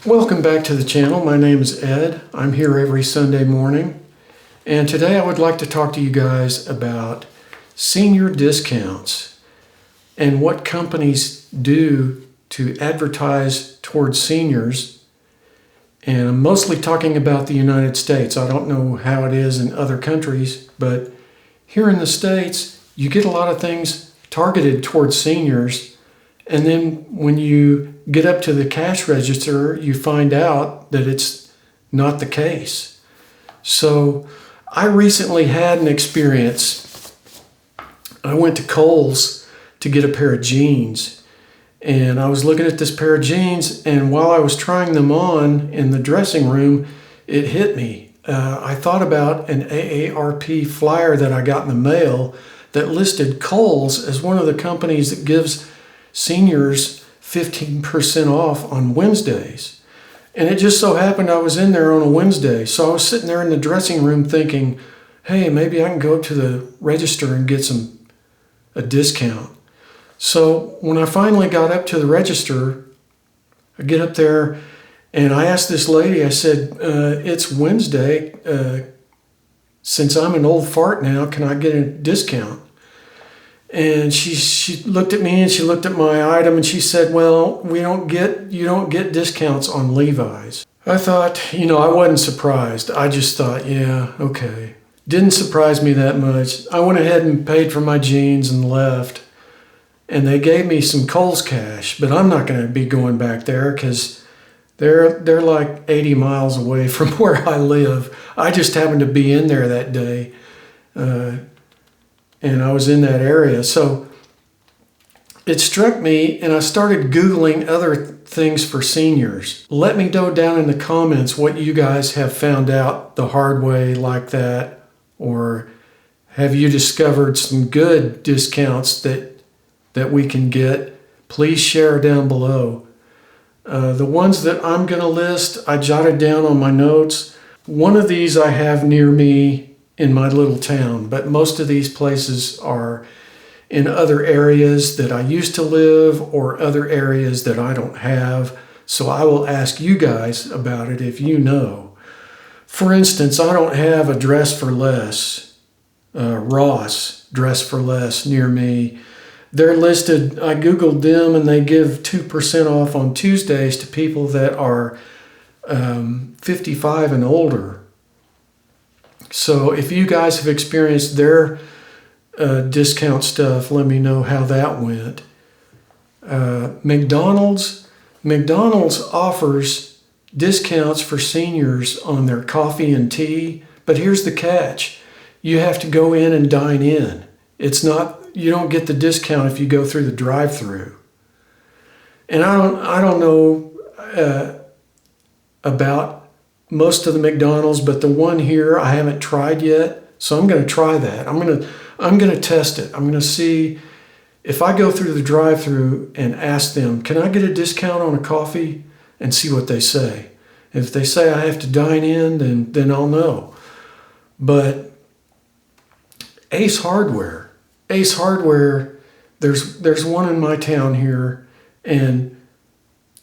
Welcome back to the channel. My name is Ed. I'm here every Sunday morning. And today I would like to talk to you guys about senior discounts and what companies do to advertise towards seniors. And I'm mostly talking about the United States. I don't know how it is in other countries, but here in the States, you get a lot of things targeted towards seniors. And then when you get up to the cash register, you find out that it's not the case. So I recently had an experience. I went to Kohl's to get a pair of jeans. And I was looking at this pair of jeans, and while I was trying them on in the dressing room, it hit me. I thought about an AARP flyer that I got in the mail that listed Kohl's as one of the companies that gives seniors 15% off on Wednesdays. And it just so happened I was in there on a Wednesday. So I was sitting there in the dressing room thinking, hey, maybe I can go to the register and get a discount. So when I finally got up to the register, I get up there and I asked this lady, I said, it's Wednesday. Since I'm an old fart now, can I get a discount? And she looked at me and she looked at my item and she said, well, you don't get discounts on Levi's. I thought, I wasn't surprised. I just thought, yeah, okay. Didn't surprise me that much. I went ahead and paid for my jeans and left. And they gave me some Kohl's cash, but I'm not going to be going back there because they're like 80 miles away from where I live. I just happened to be in there that day. And I was in that area. So it struck me and I started Googling other things for seniors. Let me know down in the comments what you guys have found out the hard way like that, or have you discovered some good discounts that we can get? Please share down below. The ones that I'm going to list, I jotted down on my notes. One of these I have near me in my little town, but most of these places are in other areas that I used to live or other areas that I don't have. So I will ask you guys about it if you know. For instance, I don't have a Dress for Less, Ross Dress for Less near me. They're listed, I Googled them, and they give 2% off on Tuesdays to people that are 55 and older. So if you guys have experienced their discount stuff, let me know how that went. McDonald's offers discounts for seniors on their coffee and tea, but here's the catch. You have to go in and dine in. You don't get the discount if you go through the drive-through. And I don't know about most of the McDonald's, but the one here I haven't tried yet, so I'm going to try that. I'm going to test it. I'm going to see if I go through the drive-through and ask them, can I get a discount on a coffee, and see what they say. If they say I have to dine in, then I'll know. But Ace Hardware, there's one in my town here, and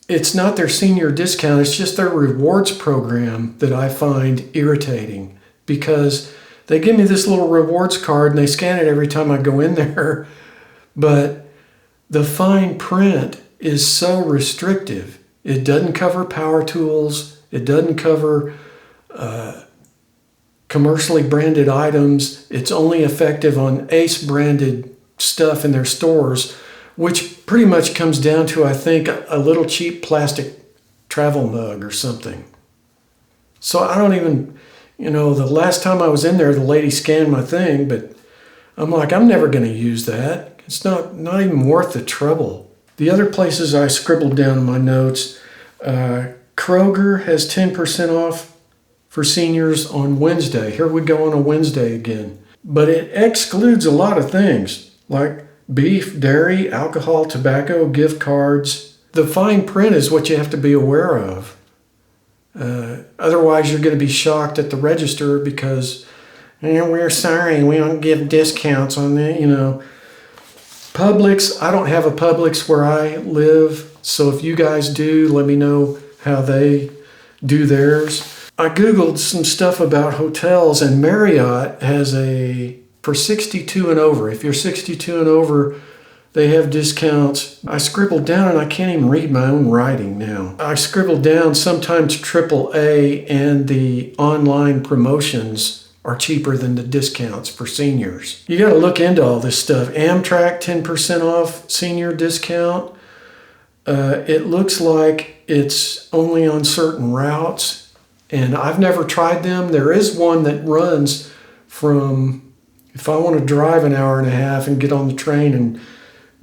it's not their senior discount, it's just their rewards program that I find irritating, because they give me this little rewards card and they scan it every time I go in there, but the fine print is so restrictive. It doesn't cover power tools, it doesn't cover commercially branded items. It's only effective on Ace branded stuff in their stores, which pretty much comes down to, I think, a little cheap plastic travel mug or something. So I don't even, the last time I was in there, the lady scanned my thing, but I'm like, I'm never going to use that. It's not even worth the trouble. The other places I scribbled down in my notes, Kroger has 10% off for seniors on Wednesday. Here we go on a Wednesday again. But it excludes a lot of things, like beef, dairy, alcohol, tobacco, gift cards. The fine print is what you have to be aware of. Otherwise, you're going to be shocked at the register because, we're sorry, we don't give discounts on that, Publix, I don't have a Publix where I live, so if you guys do, let me know how they do theirs. I Googled some stuff about hotels, and Marriott has for 62 and over. If you're 62 and over, they have discounts. I scribbled down, and I can't even read my own writing now. I scribbled down sometimes AAA and the online promotions are cheaper than the discounts for seniors. You got to look into all this stuff. Amtrak 10% off senior discount. It looks like it's only on certain routes. And I've never tried them. There is one that runs from, if I want to drive an hour and a half and get on the train and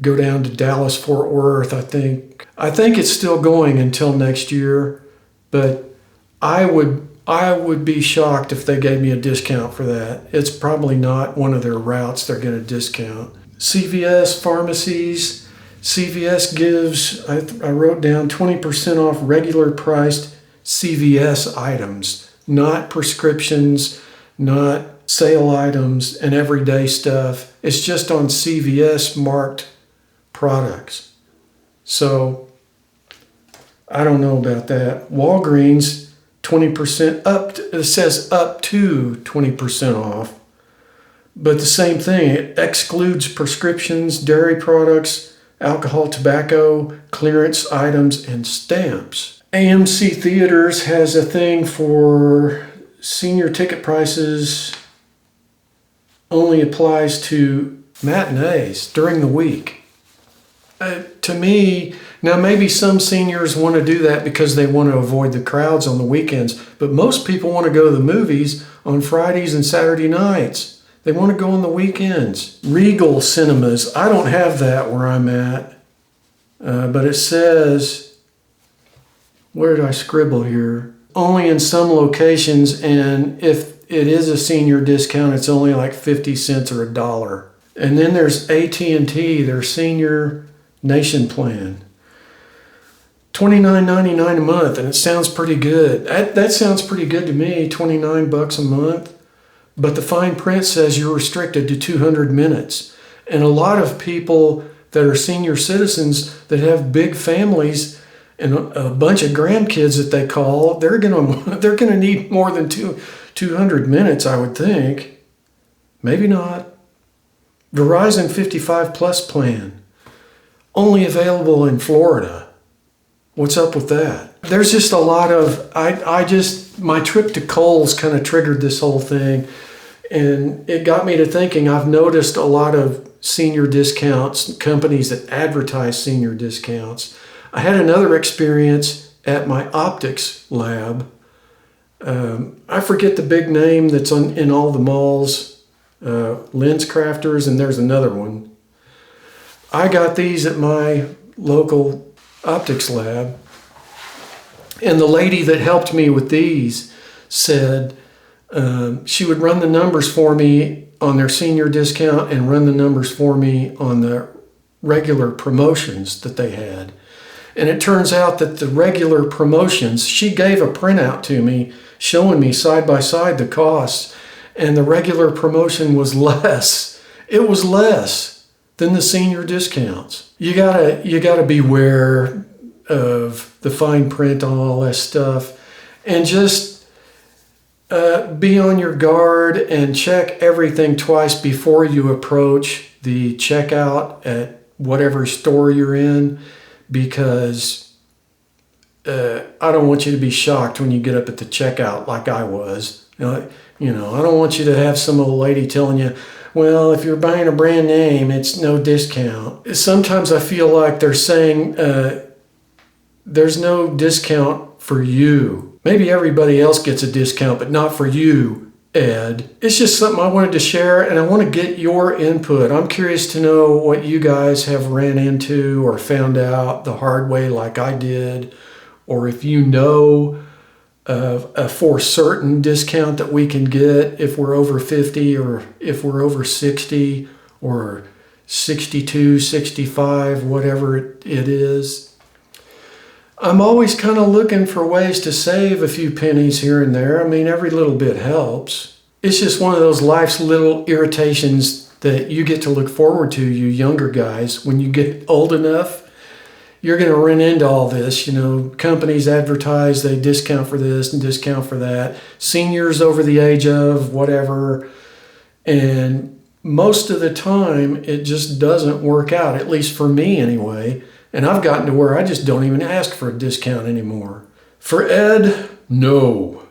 go down to Dallas, Fort Worth, I think it's still going until next year, but I would be shocked if they gave me a discount for that. It's probably not one of their routes they're going to discount. CVS pharmacies. CVS gives, I wrote down 20% off regular priced CVS items, not prescriptions, not sale items and everyday stuff. It's just on CVS marked products. So I don't know about that. Walgreens, 20% up, it says up to 20% off. But the same thing, it excludes prescriptions, dairy products, alcohol, tobacco, clearance items, and stamps. AMC Theaters has a thing for senior ticket prices, only applies to matinees during the week. To me, now maybe some seniors want to do that because they want to avoid the crowds on the weekends, but most people want to go to the movies on Fridays and Saturday nights. They want to go on the weekends. Regal Cinemas, I don't have that where I'm at, but it says, where did I scribble here? Only in some locations, and if it is a senior discount, it's only like 50 cents or $1. And then there's AT&T, their senior nation plan. $29.99 a month, and it sounds pretty good. That sounds pretty good to me, $29 a month. But the fine print says you're restricted to 200 minutes. And a lot of people that are senior citizens that have big families and a bunch of grandkids that they call, they're gonna need more than 200 minutes, I would think. Maybe not. Verizon 55 Plus plan, only available in Florida. What's up with that? There's just a lot of, my trip to Kohl's kind of triggered this whole thing, and it got me to thinking. I've noticed a lot of senior discounts, companies that advertise senior discounts. I had another experience at my optics lab. I forget the big name that's in all the malls, Lens Crafters, and there's another one. I got these at my local optics lab, and the lady that helped me with these said she would run the numbers for me on their senior discount and run the numbers for me on the regular promotions that they had. And it turns out that the regular promotions, she gave a printout to me showing me side by side the costs, and the regular promotion was less. It was less than the senior discounts. You gotta beware of the fine print on all that stuff, and just be on your guard and check everything twice before you approach the checkout at whatever store you're in, because I don't want you to be shocked when you get up at the checkout like I was. I don't want you to have some old lady telling you, well, if you're buying a brand name, it's no discount. Sometimes I feel like they're saying there's no discount for you. Maybe everybody else gets a discount, but not for you, Ed. It's just something I wanted to share, and I want to get your input. I'm curious to know what you guys have ran into or found out the hard way like I did, or if you know of a for certain discount that we can get if we're over 50 or if we're over 60 or 62, 65, whatever it is. I'm always kind of looking for ways to save a few pennies here and there. I mean, every little bit helps. It's just one of those life's little irritations that you get to look forward to, you younger guys. When you get old enough, you're going to run into all this. You know, companies advertise they discount for this and discount for that. Seniors over the age of whatever. And most of the time, it just doesn't work out, at least for me anyway. And I've gotten to where I just don't even ask for a discount anymore. For Ed, no.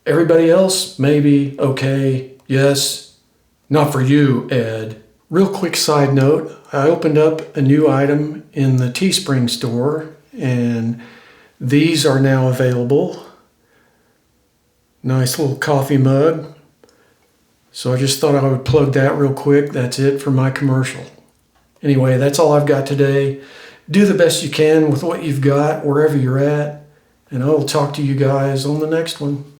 Everybody else, maybe, okay, yes. Not for you, Ed. Real quick side note, I opened up a new item in the Teespring store, and these are now available. Nice little coffee mug. So I just thought I would plug that real quick. That's it for my commercial. Anyway, that's all I've got today. Do the best you can with what you've got, wherever you're at, and I'll talk to you guys on the next one.